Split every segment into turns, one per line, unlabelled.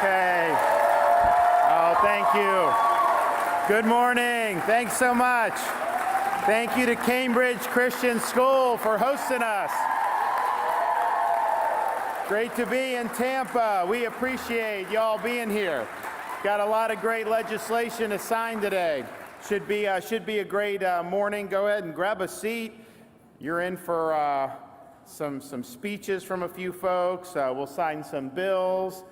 Okay. Oh, thank you. Good morning. Thanks so much. Thank you to Cambridge Christian School for hosting us. Great to be in Tampa. We appreciate y'all being here. Got a lot of great legislation assigned today. Should be a great morning. Go ahead and grab a seat. You're in for some speeches from a few folks. We'll sign some bills.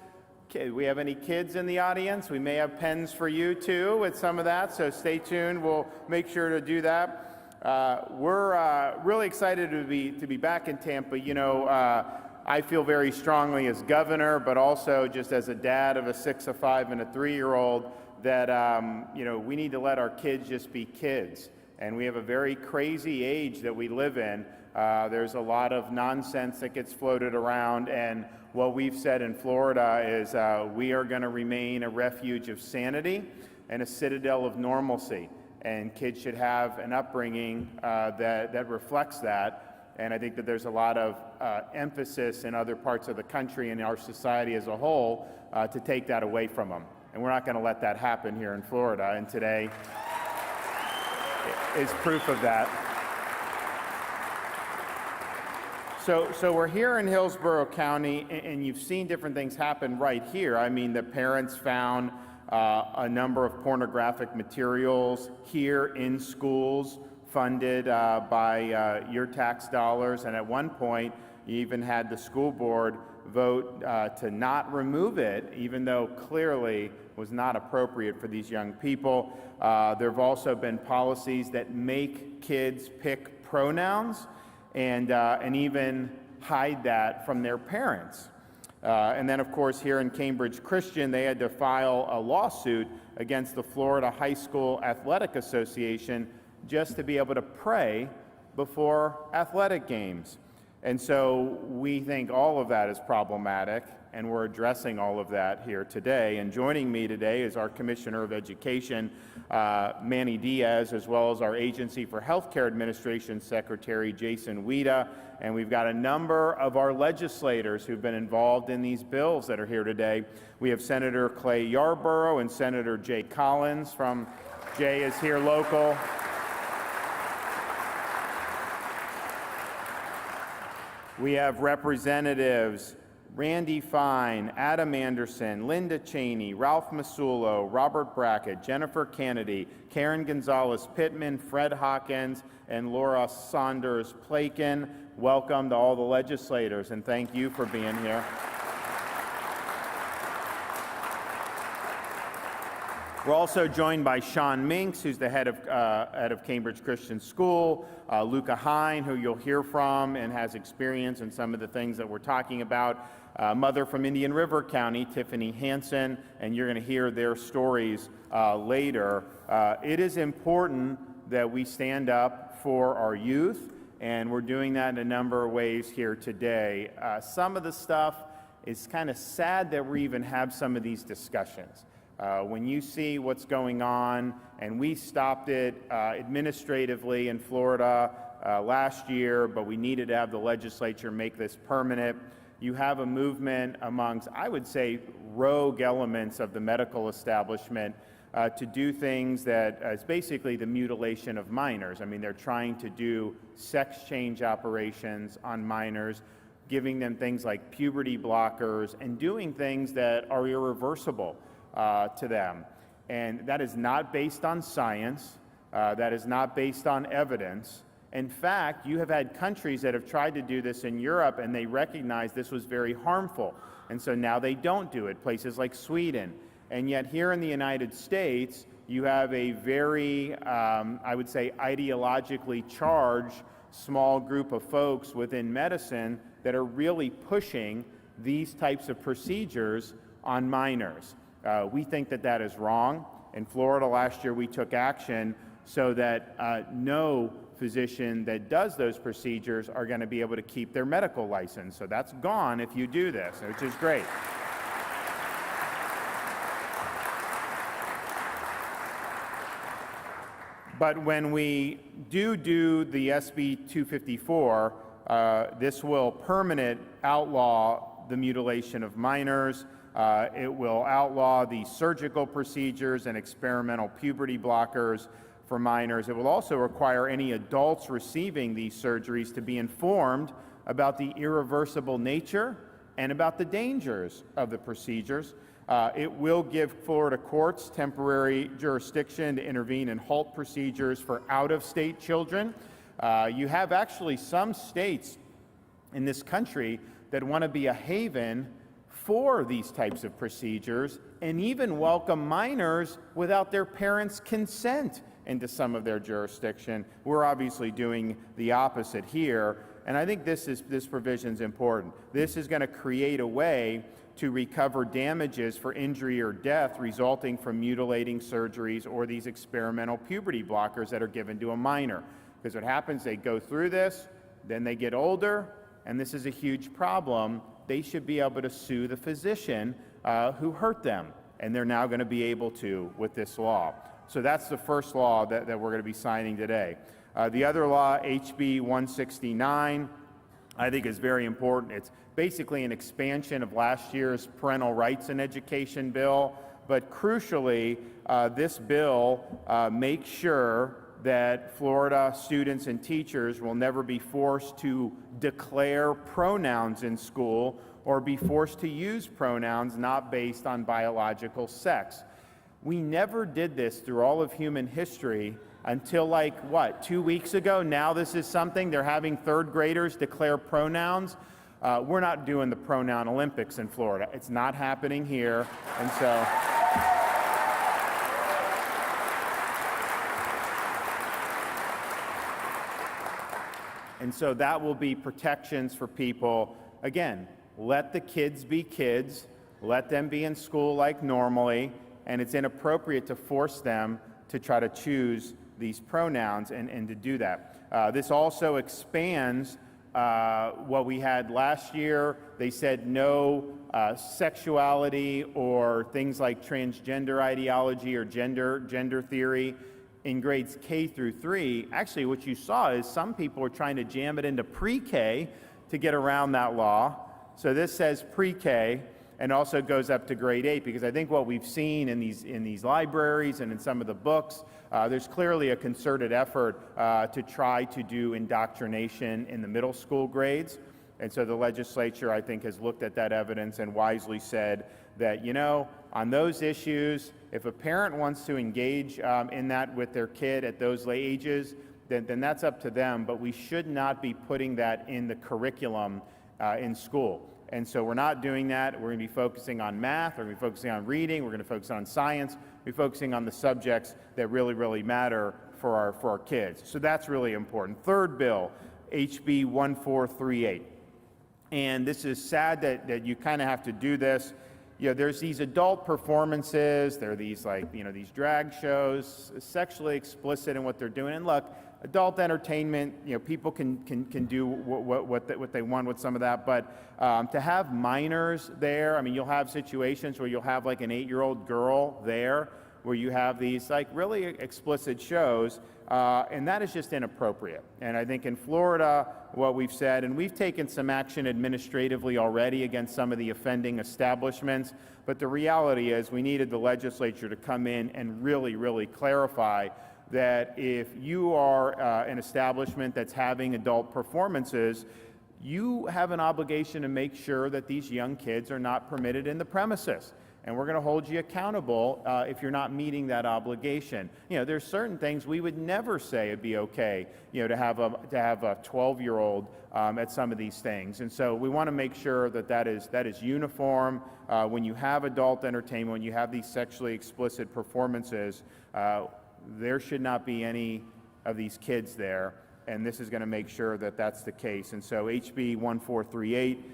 We have any kids in the audience? We may have pens for you too with some of that, so stay tuned. We'll make sure to do that. We're really excited to be back in Tampa. You know, I feel very strongly as governor, but also just as a dad of a 6, a 5, and a 3-year-old that you know, we need to let our kids just be kids. And we have a very crazy age that we live in. There's a lot of nonsense that gets floated around, and what we've said in Florida is we are going to remain a refuge of sanity and a citadel of normalcy. And kids should have an upbringing that reflects that. And I think that there's a lot of emphasis in other parts of the country and our society as a whole to take that away from them. And we're not going to let that happen here in Florida. And today is proof of that. So we're here in Hillsborough County, and you've seen different things happen right here. I mean, the parents found a number of pornographic materials here in schools funded by your tax dollars, and at one point, you even had the school board vote to not remove it, even though clearly was not appropriate for these young people. There have also been policies that make kids pick pronouns and even hide that from their parents. And then, of course, here in Cambridge Christian, they had to file a lawsuit against the Florida High School Athletic Association just to be able to pray before athletic games. And so we think all of that is problematic, and we're addressing all of that here today. And joining me today is our Commissioner of Education, Manny Diaz, as well as our Agency for Healthcare Administration Secretary, Jason Wida. And we've got a number of our legislators who've been involved in these bills that are here today. We have Senator Clay Yarborough and Senator Jay Collins Jay is here local. We have Representatives Randy Fine, Adam Anderson, Linda Cheney, Ralph Masulo, Robert Brackett, Jennifer Kennedy, Karen Gonzalez Pittman, Fred Hawkins, and Laura Saunders Plakin. Welcome to all the legislators, and thank you for being here. We're also joined by Sean Minks, who's the head of Cambridge Christian School, Luca Hein, who you'll hear from and has experience in some of the things that we're talking about, mother from Indian River County, Tiffany Hansen, and you're going to hear their stories later. It is important that we stand up for our youth, and we're doing that in a number of ways here today. Some of the stuff is kind of sad that we even have some of these discussions. When you see what's going on, and we stopped it administratively in Florida last year, but we needed to have the legislature make this permanent. You have a movement amongst, I would say, rogue elements of the medical establishment to do things that is basically the mutilation of minors. I mean, they're trying to do sex change operations on minors, giving them things like puberty blockers, and doing things that are irreversible to them. And that is not based on science. That is not based on evidence. In fact, you have had countries that have tried to do this in Europe, and they recognize this was very harmful. And so now they don't do it, places like Sweden. And yet here in the United States, you have a very, I would say, ideologically charged small group of folks within medicine that are really pushing these types of procedures on minors. We think that that is wrong. In Florida last year, we took action so that no physician that does those procedures are going to be able to keep their medical license. So that's gone if you do this, which is great. But when we do the SB 254, this will permanent outlaw the mutilation of minors. It will outlaw the surgical procedures and experimental puberty blockers for minors. It will also require any adults receiving these surgeries to be informed about the irreversible nature and about the dangers of the procedures. It will give Florida courts temporary jurisdiction to intervene and halt procedures for out-of-state children. You have actually some states in this country that want to be a haven for these types of procedures and even welcome minors without their parents' consent into some of their jurisdiction. We're obviously doing the opposite here, and I think this provision is important. This is going to create a way to recover damages for injury or death resulting from mutilating surgeries or these experimental puberty blockers that are given to a minor. Because what happens, they go through this, then they get older, and this is a huge problem. They should be able to sue the physician who hurt them, and they're now going to be able to with this law. So that's the first law that we're going to be signing today. The other law, HB 169, I think is very important. It's basically an expansion of last year's parental rights in education bill, but crucially, this bill makes sure that Florida students and teachers will never be forced to declare pronouns in school or be forced to use pronouns not based on biological sex. We never did this through all of human history until 2 weeks ago. Now this is something, they're having third graders declare pronouns. We're not doing the pronoun Olympics in Florida. It's not happening here, and so that will be protections for people. Again, let the kids be kids, let them be in school like normally, and it's inappropriate to force them to try to choose these pronouns and to do that. This also expands what we had last year. They said no sexuality or things like transgender ideology or gender theory in grades K through 3. Actually, what you saw is some people are trying to jam it into pre-K to get around that law. So this says pre-K and also goes up to grade 8, because I think what we've seen in these libraries and in some of the books, there's clearly a concerted effort to try to do indoctrination in the middle school grades. And so the legislature, I think, has looked at that evidence and wisely said that, on those issues, if a parent wants to engage in that with their kid at those late ages, then that's up to them, but we should not be putting that in the curriculum in school. And so we're not doing that. We're going to be focusing on math, we're going to be focusing on reading, we're going to focus on science, we're focusing on the subjects that really, really matter for our kids. So that's really important. Third bill, HB 1438. And this is sad that you kind of have to do this. There's these adult performances, there are these these drag shows, sexually explicit in what they're doing. And look, adult entertainment, people can do what they want with some of that, but to have minors there, you'll have situations where you'll have an 8-year-old girl there, where you have these really explicit shows, and that is just inappropriate. And I think in Florida, what we've said, and we've taken some action administratively already against some of the offending establishments, but the reality is we needed the legislature to come in and really, really clarify that if you are an establishment that's having adult performances, you have an obligation to make sure that these young kids are not permitted in the premises. And we're going to hold you accountable if you're not meeting that obligation. There's certain things we would never say it'd be okay, to have a 12-year-old at some of these things. And so we want to make sure that is uniform. When you have adult entertainment, when you have these sexually explicit performances, there should not be any of these kids there. And this is going to make sure that that's the case. And so HB 1438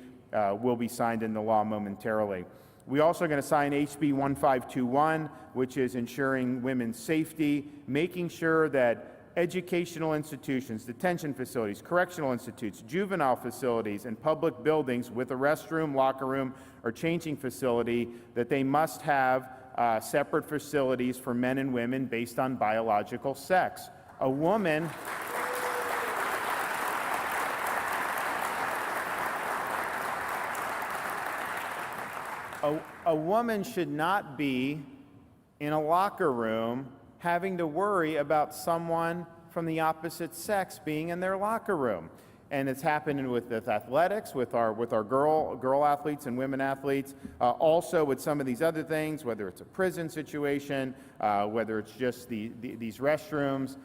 will be signed into law momentarily. We're also going to sign HB 1521, which is ensuring women's safety, making sure that educational institutions, detention facilities, correctional institutes, juvenile facilities, and public buildings with a restroom, locker room, or changing facility, that they must have separate facilities for men and women based on biological sex. A woman a woman should not be in a locker room having to worry about someone from the opposite sex being in their locker room. And it's happening with athletics, with our girl athletes and women athletes, also with some of these other things, whether it's a prison situation, whether it's just these restrooms.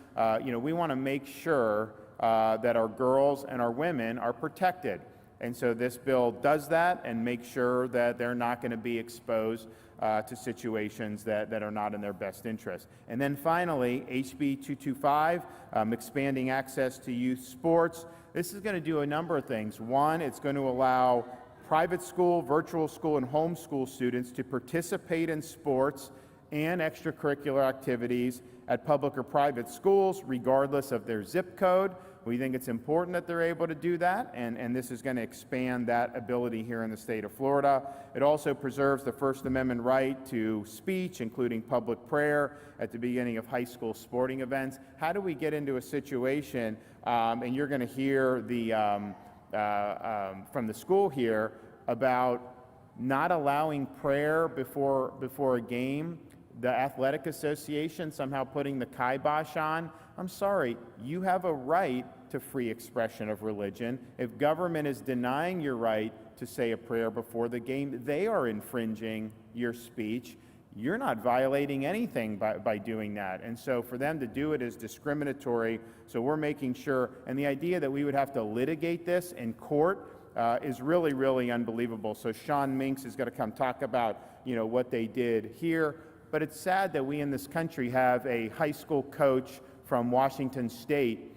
We want to make sure that our girls and our women are protected. And so this bill does that and makes sure that they're not going to be exposed to situations that are not in their best interest. And then finally, HB 225, expanding access to youth sports. This is going to do a number of things. One, it's going to allow private school, virtual school, and homeschool students to participate in sports and extracurricular activities at public or private schools, regardless of their zip code. We think it's important that they're able to do that, and this is going to expand that ability here in the state of Florida. It also preserves the First Amendment right to speech, including public prayer at the beginning of high school sporting events. How do we get into a situation, and you're going to hear from the school here about not allowing prayer before a game, the athletic association somehow putting the kibosh on. I'm sorry, you have a right to free expression of religion. If government is denying your right to say a prayer before the game, they are infringing your speech. You're not violating anything by doing that. And so for them to do it is discriminatory. So we're making sure, and the idea that we would have to litigate this in court is really, really unbelievable. So Sean Minks is going to come talk about, what they did here. But it's sad that we in this country have a high school coach from Washington State.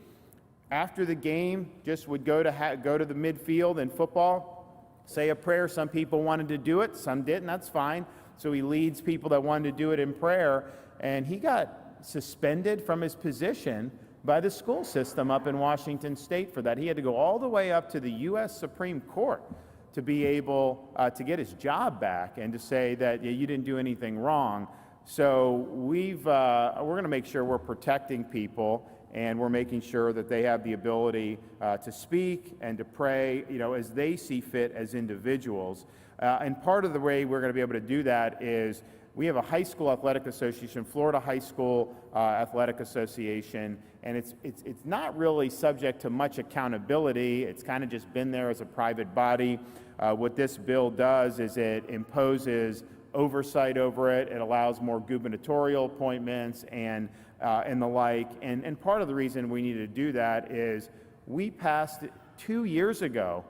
After the game, just would go to the midfield in football, say a prayer. Some people wanted to do it, some didn't, that's fine. So he leads people that wanted to do it in prayer, and he got suspended from his position by the school system up in Washington State for that. He had to go all the way up to the U.S. Supreme Court to be able to get his job back and to say that you didn't do anything wrong. So we're going to make sure we're protecting people, and we're making sure that they have the ability to speak and to pray, as they see fit as individuals. And part of the way we're going to be able to do that is we have a high school athletic association, Florida High School Athletic Association, and it's not really subject to much accountability. It's kind of just been there as a private body. What this bill does is it imposes oversight over it. It allows more gubernatorial appointments and the like. And part of the reason we need to do that is we passed 2 years ago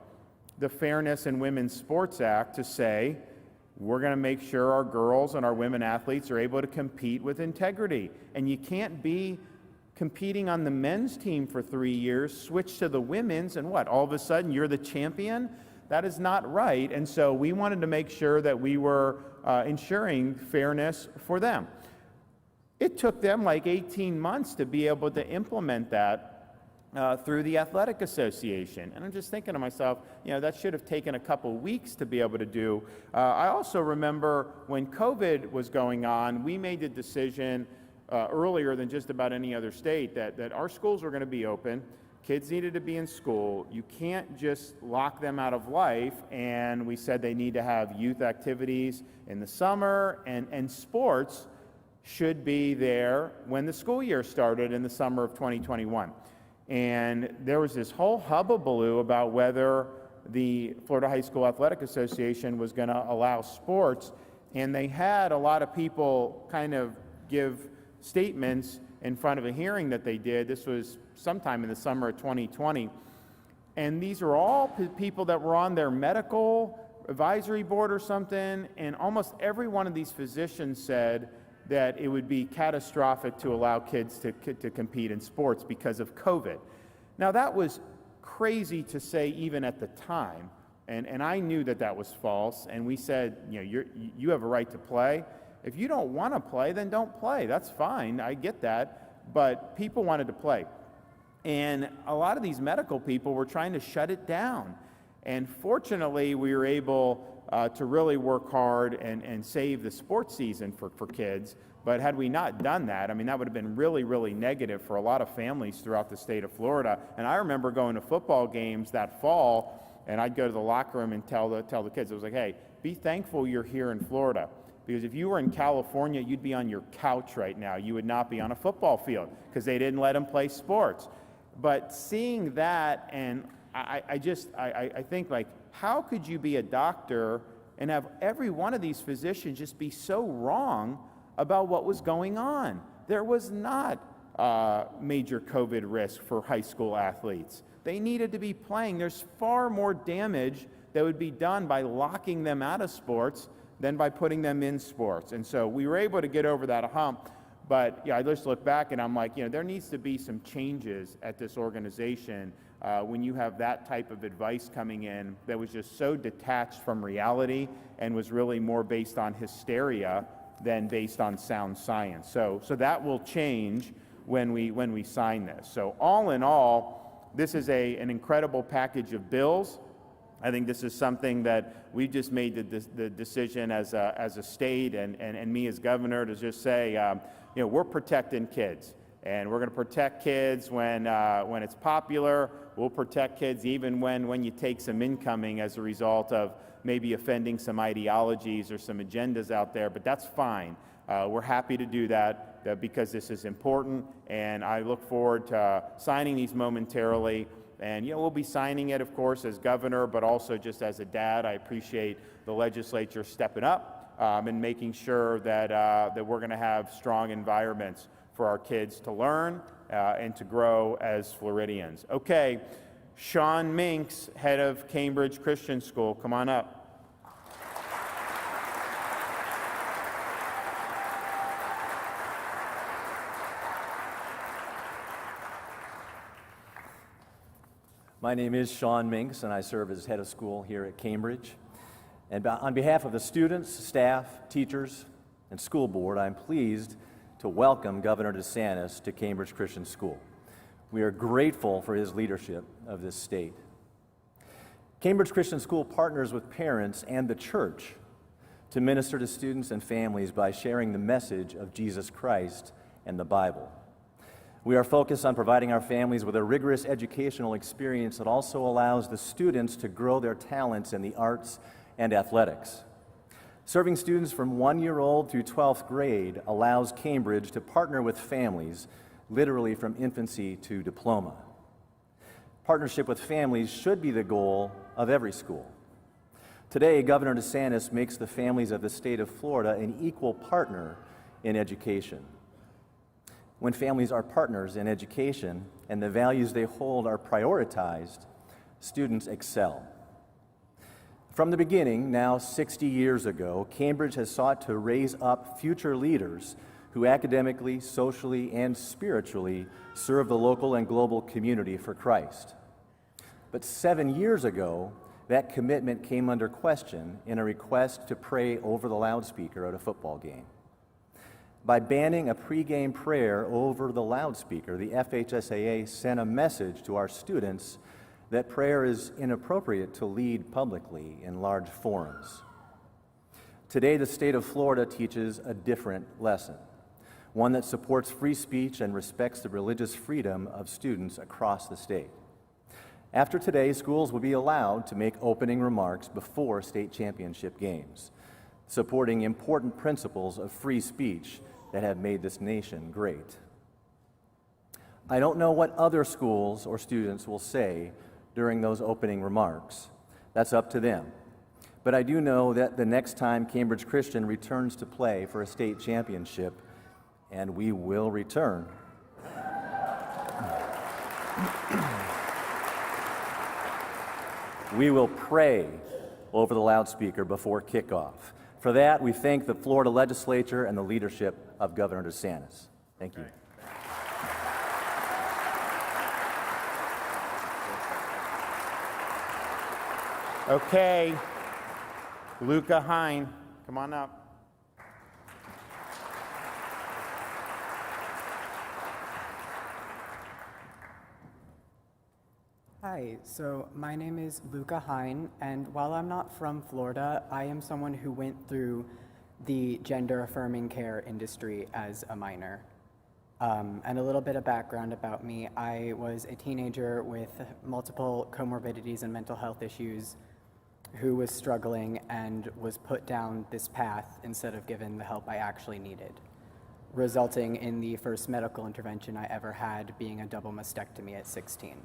the Fairness in Women's Sports Act to say we're going to make sure our girls and our women athletes are able to compete with integrity. And you can't be competing on the men's team for 3 years, switch to the women's, and all of a sudden you're the champion? That is not right. And so we wanted to make sure that we were ensuring fairness for them. It took them like 18 months to be able to implement that through the Athletic Association. And I'm just thinking to myself, that should have taken a couple weeks to be able to do. I also remember when COVID was going on, we made the decision earlier than just about any other state that our schools were going to be open. Kids needed to be in school. You can't just lock them out of life. And we said they need to have youth activities in the summer, and sports should be there when the school year started in the summer of 2021. And there was this whole hubbubaloo about whether the Florida High School Athletic Association was going to allow sports. And they had a lot of people kind of give statements in front of a hearing that they did. This was sometime in the summer of 2020. And these are all people that were on their medical advisory board or something. And almost every one of these physicians said that it would be catastrophic to allow kids to compete in sports because of COVID. Now, that was crazy to say even at the time. And I knew that was false. And we said, you have a right to play. If you don't want to play, then don't play. That's fine. I get that. But people wanted to play. And a lot of these medical people were trying to shut it down. And fortunately, we were able to really work hard and save the sports season for kids. But had we not done that, that would have been really, really negative for a lot of families throughout the state of Florida. And I remember going to football games that fall And I'd go to the locker room and tell the kids, I was like, hey, be thankful you're here in Florida. Because if you were in California, you'd be on your couch right now. You would not be on a football field because they didn't let them play sports. But seeing that, and I think, like, how could you be a doctor and have every one of these physicians just be so wrong about what was going on? There was not major COVID risk for high school athletes. They needed to be playing. There's far more damage that would be done by locking them out of sports than by putting them in sports. And so we were able to get over that hump. But yeah, I just look back and I'm like, there needs to be some changes at this organization when you have that type of advice coming in that was just so detached from reality and was really more based on hysteria than based on sound science. So that will change when we sign this. So all in all, this is an incredible package of bills. I think this is something that we just made the decision as a state and me as governor to just say, we're protecting kids, and we're going to protect kids when it's popular. We'll protect kids even when you take some incoming as a result of maybe offending some ideologies or some agendas out there, but that's fine. We're happy to do that because this is important, and I look forward to signing these momentarily. And we'll be signing it, of course, as governor, but also just as a dad. I appreciate the legislature stepping up and making sure that we're going to have strong environments for our kids to learn and to grow as Floridians. Okay, Sean Minks, head of Cambridge Christian School, come on up.
My name is Sean Minks, and I serve as head of school here at Cambridge. And on behalf of the students, staff, teachers, and school board, I'm pleased to welcome Governor DeSantis to Cambridge Christian School. We are grateful for his leadership of this state. Cambridge Christian School partners with parents and the church to minister to students and families by sharing the message of Jesus Christ and the Bible. We are focused on providing our families with a rigorous educational experience that also allows the students to grow their talents in the arts and athletics. Serving students from 1-year-old through 12th grade allows Cambridge to partner with families literally from infancy to diploma. Partnership with families should be the goal of every school. Today, Governor DeSantis makes the families of the state of Florida an equal partner in education. When families are partners in education and the values they hold are prioritized, students excel. From the beginning, now 60 years ago, Cambridge has sought to raise up future leaders who academically, socially, and spiritually serve the local and global community for Christ. But 7 years ago, that commitment came under question in a request to pray over the loudspeaker at a football game. By banning a pregame prayer over the loudspeaker, the FHSAA sent a message to our students that prayer is inappropriate to lead publicly in large forums. Today, the state of Florida teaches a different lesson, one that supports free speech and respects the religious freedom of students across the state. After today, schools will be allowed to make opening remarks before state championship games, supporting important principles of free speech that have made this nation great. I don't know what other schools or students will say during those opening remarks. That's up to them. But I do know that the next time Cambridge Christian returns to play for a state championship, and we will return, we will pray over the loudspeaker before kickoff. For that, we thank the Florida Legislature and the leadership of Governor DeSantis. Thank you.
Okay, Luca Hein, come on up.
Hi, so my name is Luca Hein, and while I'm not from Florida, I am someone who went through the gender-affirming care industry as a minor. And a little bit of background about me. I was a teenager with multiple comorbidities and mental health issues who was struggling and was put down this path instead of given the help I actually needed, resulting in the first medical intervention I ever had being a double mastectomy at 16.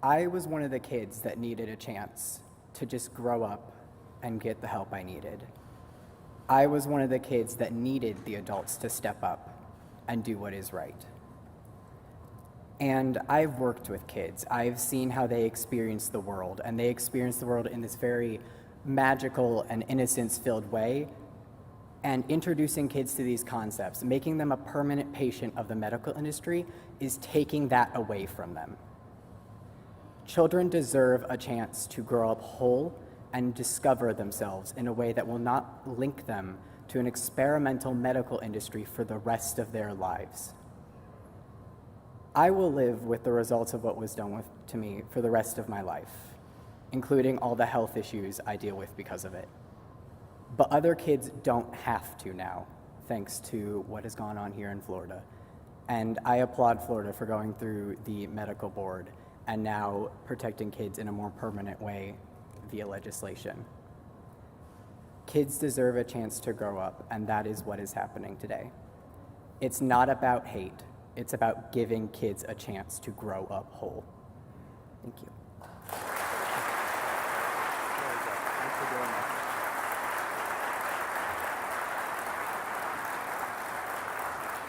I was one of the kids that needed a chance to just grow up and get the help I needed. I was one of the kids that needed the adults to step up and do what is right. And I've worked with kids. I've seen how they experience the world, and they experience the world in this very magical and innocence-filled way. And introducing kids to these concepts, making them a permanent patient of the medical industry, is taking that away from them. Children deserve a chance to grow up whole and discover themselves in a way that will not link them to an experimental medical industry for the rest of their lives. I will live with the results of what was done to me for the rest of my life, including all the health issues I deal with because of it. But other kids don't have to now, thanks to what has gone on here in Florida. And I applaud Florida for going through the medical board and now protecting kids in a more permanent way via legislation. Kids deserve a chance to grow up, and that is what is happening today. It's not about hate. It's about giving kids a chance to grow up whole. Thank you.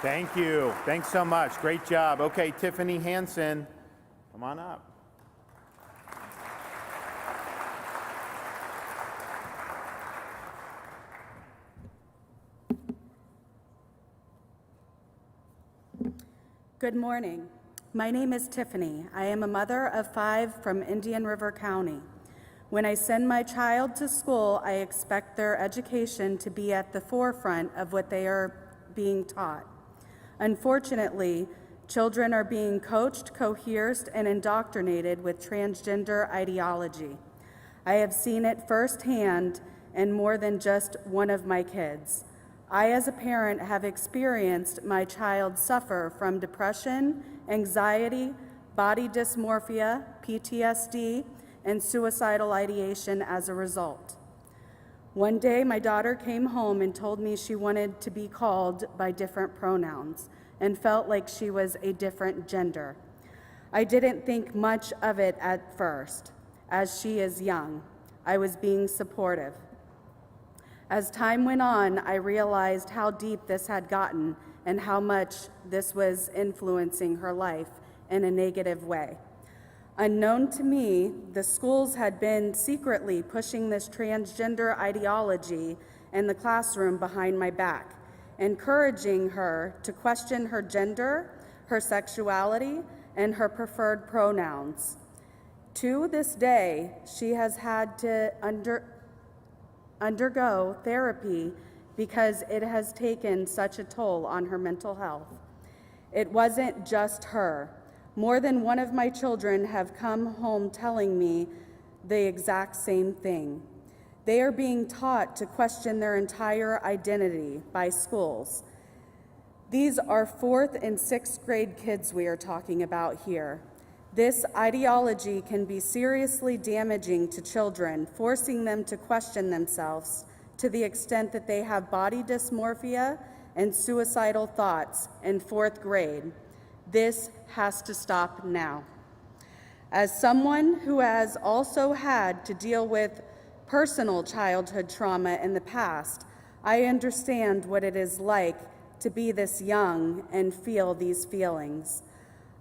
Thank you. Thanks so much. Great job. Okay, Tiffany Hansen, come on up.
Good morning. My name is Tiffany. I am a mother of 5 from Indian River County. When I send my child to school, I expect their education to be at the forefront of what they are being taught. Unfortunately, children are being coached, coerced, and indoctrinated with transgender ideology. I have seen it firsthand in more than just one of my kids. I, as a parent, have experienced my child suffer from depression, anxiety, body dysmorphia, PTSD, and suicidal ideation as a result. One day, my daughter came home and told me she wanted to be called by different pronouns and felt like she was a different gender. I didn't think much of it at first, as she is young. I was being supportive. As time went on, I realized how deep this had gotten and how much this was influencing her life in a negative way. Unknown to me, the schools had been secretly pushing this transgender ideology in the classroom behind my back, encouraging her to question her gender, her sexuality, and her preferred pronouns. To this day, she has had to undergo therapy because it has taken such a toll on her mental health. It wasn't just her. More than one of my children have come home telling me the exact same thing. They are being taught to question their entire identity by schools. These are 4th and 6th grade kids we are talking about here. This ideology can be seriously damaging to children, forcing them to question themselves to the extent that they have body dysmorphia and suicidal thoughts in 4th grade. This has to stop now. As someone who has also had to deal with personal childhood trauma in the past, I understand what it is like to be this young and feel these feelings.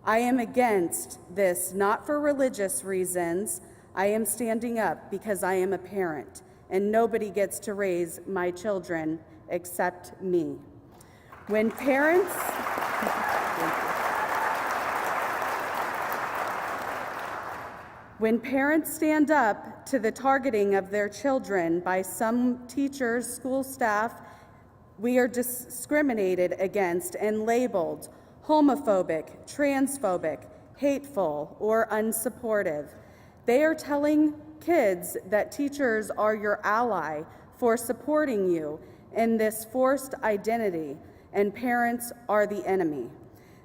I am against this, not for religious reasons. I am standing up because I am a parent, and nobody gets to raise my children except me. When parents stand up to the targeting of their children by some teachers, school staff, we are discriminated against and labeled homophobic, transphobic, hateful, or unsupportive. They are telling kids that teachers are your ally for supporting you in this forced identity. and parents are the enemy.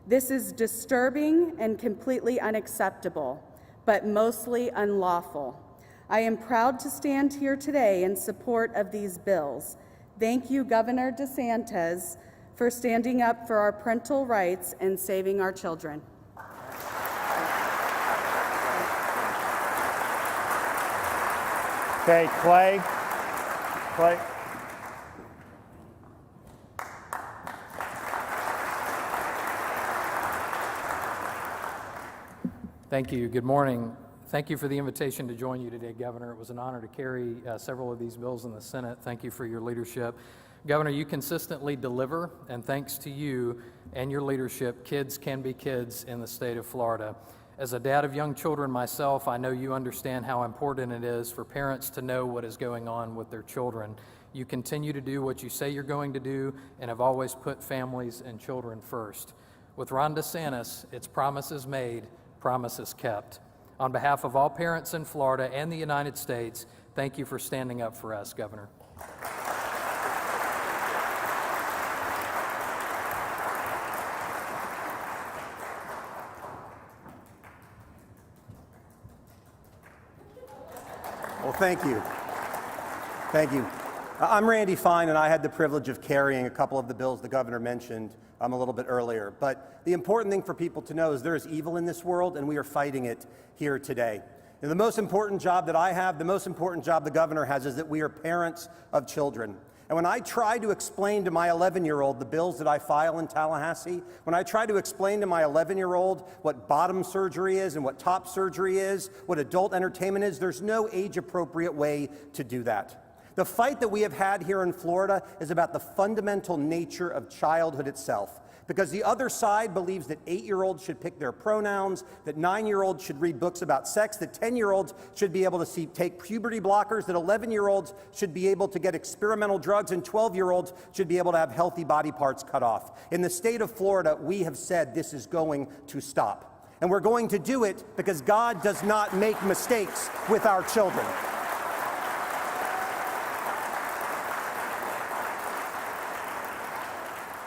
This is disturbing and completely unacceptable, but mostly unlawful. I am proud to stand here today in support of these bills. Thank you, Governor DeSantis, for standing up for our parental rights and saving our children.
Okay, Clay.
Thank you. Good morning. Thank you for the invitation to join you today, Governor. It was an honor to carry several of these bills in the Senate. Thank you for your leadership. Governor, you consistently deliver, and thanks to you and your leadership, kids can be kids in the state of Florida. As a dad of young children myself, I know you understand how important it is for parents to know what is going on with their children. You continue to do what you say you're going to do and have always put families and children first. With Ron DeSantis, it's promises made, promises kept. On behalf of all parents in Florida and the United States, thank you for standing up for us, Governor.
Well, thank you. Thank you. I'm Randy Fine, and I had the privilege of carrying a couple of the bills the governor mentioned a little bit earlier. But the important thing for people to know is there is evil in this world, and we are fighting it here today. And the most important job that I have, the most important job the governor has, is that we are parents of children. And when I try to explain to my 11-year-old the bills that I file in Tallahassee, when I try to explain to my 11-year-old what bottom surgery is and what top surgery is, what adult entertainment is, there's no age-appropriate way to do that. The fight that we have had here in Florida is about the fundamental nature of childhood itself. Because the other side believes that 8-year-olds should pick their pronouns, that 9-year-olds should read books about sex, that 10-year-olds should be able to take puberty blockers, that 11-year-olds should be able to get experimental drugs, and 12-year-olds should be able to have healthy body parts cut off. In the state of Florida, we have said this is going to stop. And we're going to do it because God does not make mistakes with our children.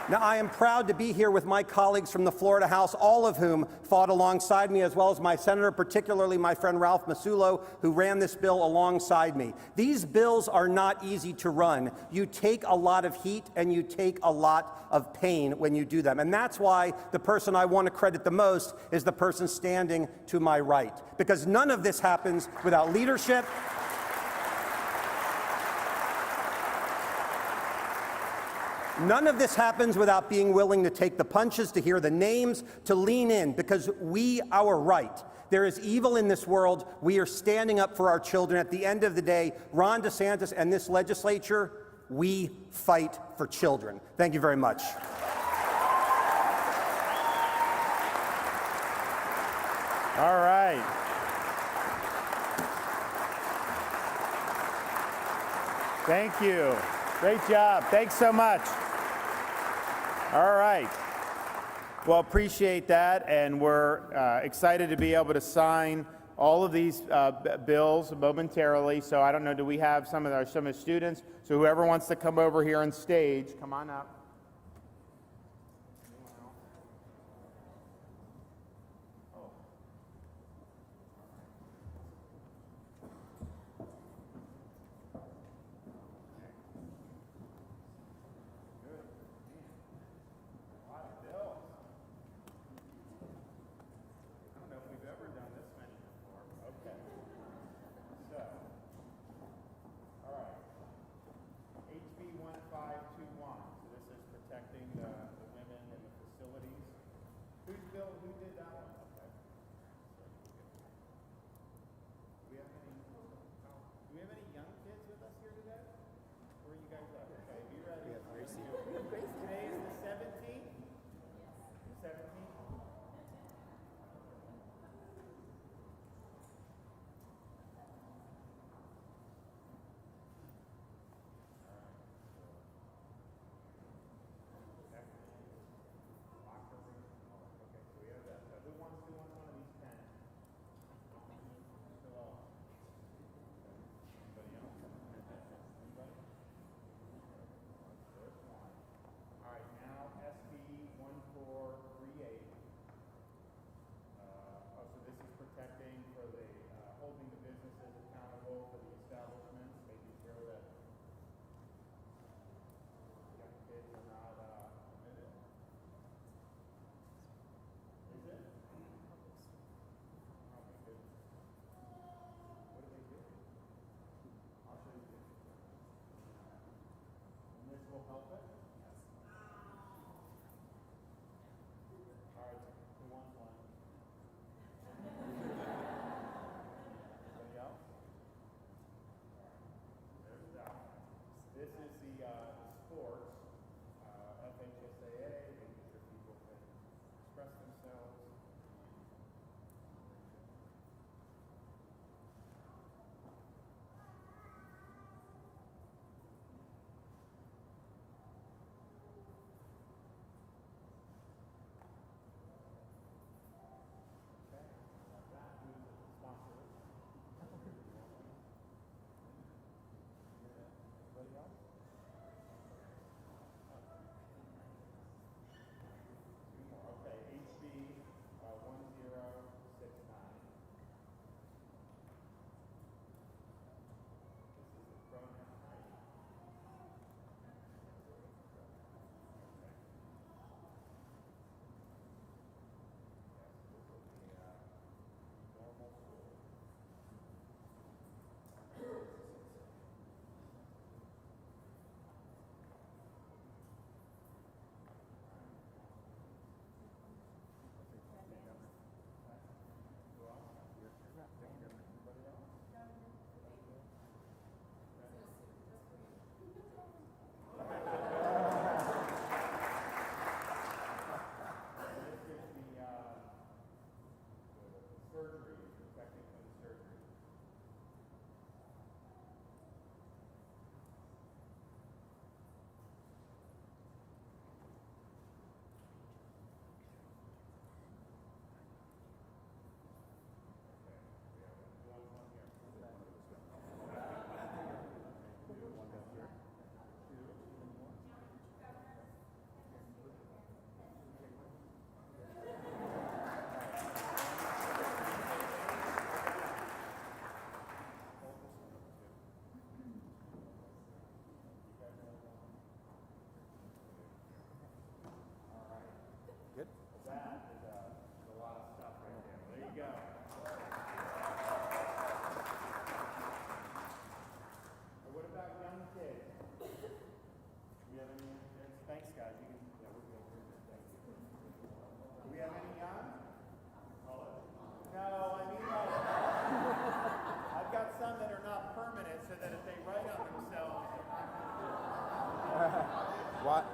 Now, I am proud to be here with my colleagues from the Florida House, all of whom fought alongside me, as well as my senator, particularly my friend Ralph Masulo, who ran this bill alongside me. These bills are not easy to run. You take a lot of heat and you take a lot of pain when you do them. And that's why the person I want to credit the most is the person standing to my right. Because none of this happens without leadership. None of this happens without being willing to take the punches, to hear the names, to lean in, because we are right. There is evil in this world. We are standing up for our children. At the end of the day, Ron DeSantis and this legislature, we fight for children. Thank you very much.
All right. Thank you. Great job. Thanks so much. All right. Well, appreciate that, and we're excited to be able to sign all of these bills momentarily. So I don't know, do we have some of the students? So whoever wants to come over here on stage, come on up. HB 1521. So this is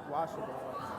Washable.